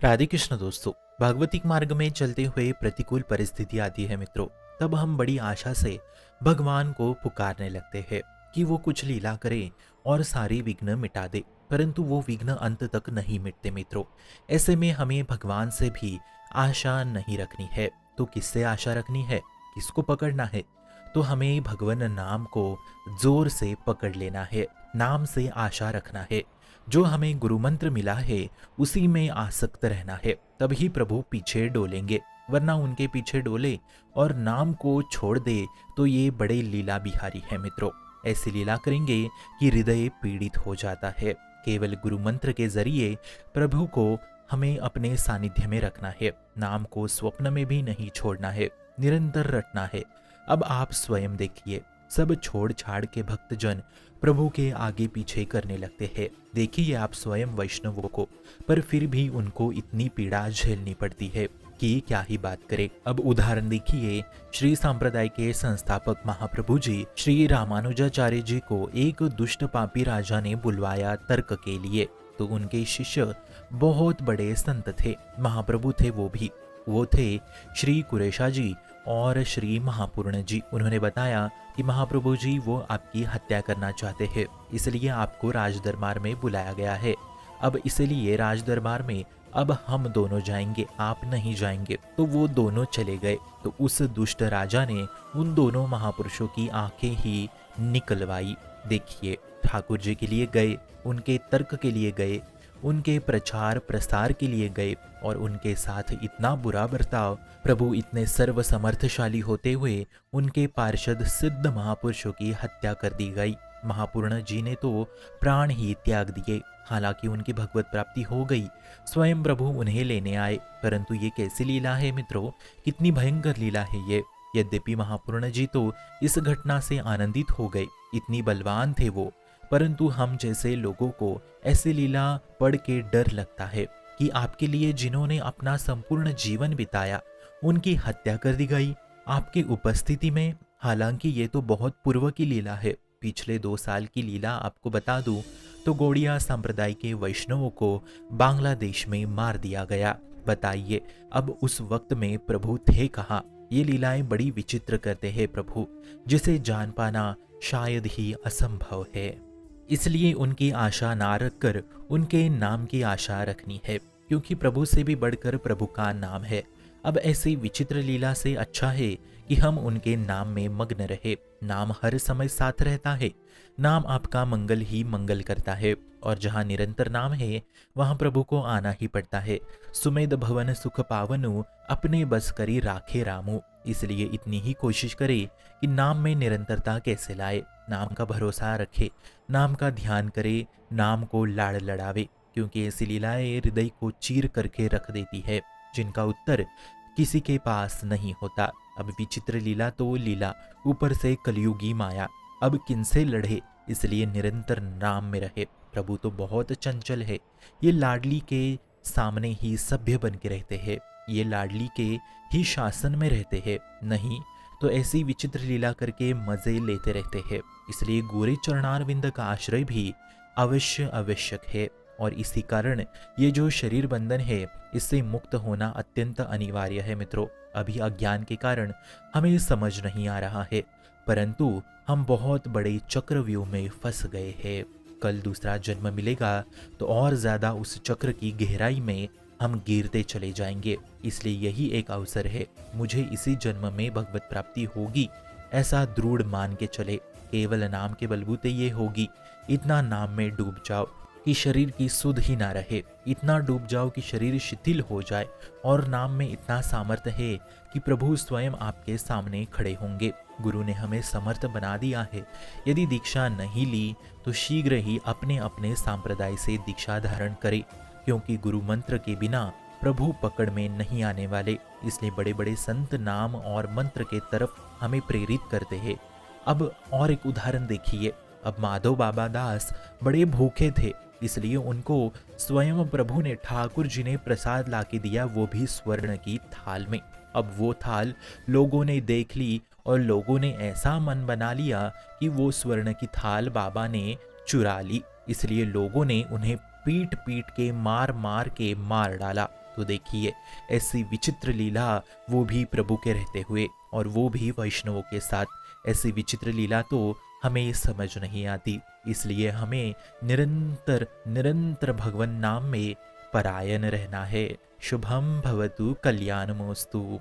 राधे कृष्ण दोस्तों। भागवतिक मार्ग में चलते हुए प्रतिकूल परिस्थिति आती है मित्रों, तब हम बड़ी आशा से भगवान को पुकारने लगते हैं कि वो कुछ लीला करे और सारे विघ्न मिटा दे। परंतु वो विघ्न अंत तक नहीं मिटते मित्रों। ऐसे में हमें भगवान से भी आशा नहीं रखनी है। तो किससे आशा रखनी है, किसको पकड़ना है? तो हमें भगवान नाम को जोर से पकड़ लेना है, नाम से आशा रखना है। जो हमें गुरु मंत्र मिला है उसी में आसक्त रहना है, तभी प्रभु पीछे डोलेंगे। वरना उनके पीछे डोले और नाम को छोड़ दे तो ये बड़े लीला बिहारी है मित्रों। ऐसी लीला करेंगे कि हृदय पीड़ित हो जाता है। केवल गुरु मंत्र के जरिए प्रभु को हमें अपने सानिध्य में रखना है। नाम को स्वप्न में भी नहीं छोड़ना है, निरंतर रटना है। अब आप स्वयं देखिए, सब छोड़ छाड़ के भक्तजन प्रभु के आगे पीछे करने लगते हैं। देखिए आप स्वयं वैष्णवों को, पर फिर भी उनको इतनी पीड़ा झेलनी पड़ती है कि क्या ही बात करें। अब उदाहरण देखिए, श्री संप्रदाय के संस्थापक महाप्रभु जी श्री रामानुजाचार्य जी को एक दुष्ट पापी राजा ने बुलवाया तर्क के लिए। तो उनके शिष्य बहुत बड़े संत थे, महाप्रभु थे वो थे श्री कुरेशा जी और श्री महापूर्ण जी। उन्होंने बताया कि महाप्रभु जी वो आपकी हत्या करना चाहते हैं, इसलिए आपको राजदरबार में बुलाया गया है। अब इसलिए राजदरबार में अब हम दोनों जाएंगे, आप नहीं जाएंगे। तो वो दोनों चले गए। तो उस दुष्ट राजा ने उन दोनों महापुरुषों की आंखें ही निकलवाई। देखिए, ठाकुर जी के लिए गए, उनके तर्क के लिए गए, उनके प्रचार प्रसार के लिए गए और उनके साथ इतना बुरा बर्ताव। प्रभु इतने सर्वसमर्थशाली होते हुए उनके पार्षद सिद्ध महापुरुषों की हत्या कर दी गई। महापूर्ण जी ने तो प्राण ही त्याग दिए। हालांकि उनकी भगवत प्राप्ति हो गई, स्वयं प्रभु उन्हें लेने आए। परंतु ये कैसी लीला है मित्रों, कितनी भयंकर लीला है ये। यद्यपि महापूर्ण जी तो इस घटना से आनंदित हो गए, इतनी बलवान थे वो, परंतु हम जैसे लोगों को ऐसी लीला पढ़ के डर लगता है कि आपके लिए जिन्होंने अपना संपूर्ण जीवन बिताया उनकी हत्या कर दी गई आपकी उपस्थिति में। हालांकि ये तो बहुत पूर्व की लीला है। पिछले 2 साल की लीला आपको बता दूं तो गौड़िया संप्रदाय के वैष्णवों को बांग्लादेश में मार दिया गया। बताइए, अब उस वक्त में प्रभु थे कहाँ? ये लीलाएं बड़ी विचित्र करते हैं प्रभु, जिसे जान पाना शायद ही असंभव है। इसलिए उनकी आशा ना रखकर उनके नाम की आशा रखनी है, क्योंकि प्रभु से भी बढ़कर प्रभु का नाम है। अब ऐसी विचित्र लीला से अच्छा है कि हम उनके नाम में मग्न रहे। नाम हर समय साथ रहता है, नाम आपका मंगल ही मंगल करता है, और जहाँ निरंतर नाम है वहाँ प्रभु को आना ही पड़ता है। सुमेध भवन सुख पावनु, अपने बस करी राखे रामू। इसलिए इतनी ही कोशिश करे कि नाम में निरंतरता कैसे लाए, नाम का भरोसा रखे, नाम का ध्यान करे, नाम को लाड़ लड़ावे, क्योंकि ऐसी लीलाएं हृदय को चीर करके रख देती है, जिनका उत्तर किसी के पास नहीं होता। अब विचित्र लीला तो लीला, ऊपर से कलयुगी माया। अब किनसे लड़े, इसलिए निरंतर नाम में रहे। प्रभु तो बहुत चंचल है, ये लाडली के सामने ही सभ्य बन के रहते हैं, ये लाडली के ही शासन में रहते हैं, नहीं तो ऐसी विचित्र लीला करके मजे लेते रहते हैं। इसलिए गोरे चरणारविंद का आश्रय भी अवश्य आवश्यक है। और इसी कारण ये जो शरीर बंधन है, इससे मुक्त होना अत्यंत अनिवार्य है मित्रों। अभी अज्ञान के कारण हमें समझ नहीं आ रहा है, परंतु हम बहुत बड़े चक्रव्यूह में फंस गए हैं। कल दूसरा जन्म मिलेगा तो और ज्यादा उस चक्र की गहराई में हम गिरते चले जाएंगे। इसलिए यही एक अवसर है, मुझे इसी जन्म में भगवत प्राप्ति होगी ऐसा दृढ़ मान के चले। केवल नाम के बलबूते ये होगी। इतना नाम में डूब जाओ कि शरीर की सुध ही ना रहे, इतना डूब जाओ कि शरीर शिथिल हो जाए, और नाम में इतना सामर्थ्य है कि प्रभु स्वयं आपके सामने खड़े होंगे। गुरु ने हमें समर्थ बना दिया है। यदि दीक्षा नहीं ली तो शीघ्र ही अपने अपने संप्रदाय से दीक्षा धारण करे, क्योंकि गुरु मंत्र के बिना प्रभु पकड़ में नहीं आने वाले। इसलिए बड़े बड़े संत नाम और मंत्र के तरफ हमें प्रेरित करते हैं। अब और एक उदाहरण देखिए। अब माधव बाबा दास बड़े भूखे थे, इसलिए उनको स्वयं प्रभु ने, ठाकुर जी ने प्रसाद लाके दिया, वो भी स्वर्ण की थाल में। अब वो थाल लोगों ने देख ली और लोगों ने ऐसा मन बना लिया कि वो स्वर्ण की थाल बाबा ने चुरा ली। इसलिए लोगों ने उन्हें पीट पीट के मार मार के मार डाला। तो देखिए, ऐसी विचित्र लीला, वो भी प्रभु के रहते हुए और वो भी वैष्णवों के साथ। ऐसी विचित्र लीला तो हमें समझ नहीं आती। इसलिए हमें निरंतर निरंतर भगवन नाम में परायण रहना है। शुभम भवतु कल्याणमोस्तु।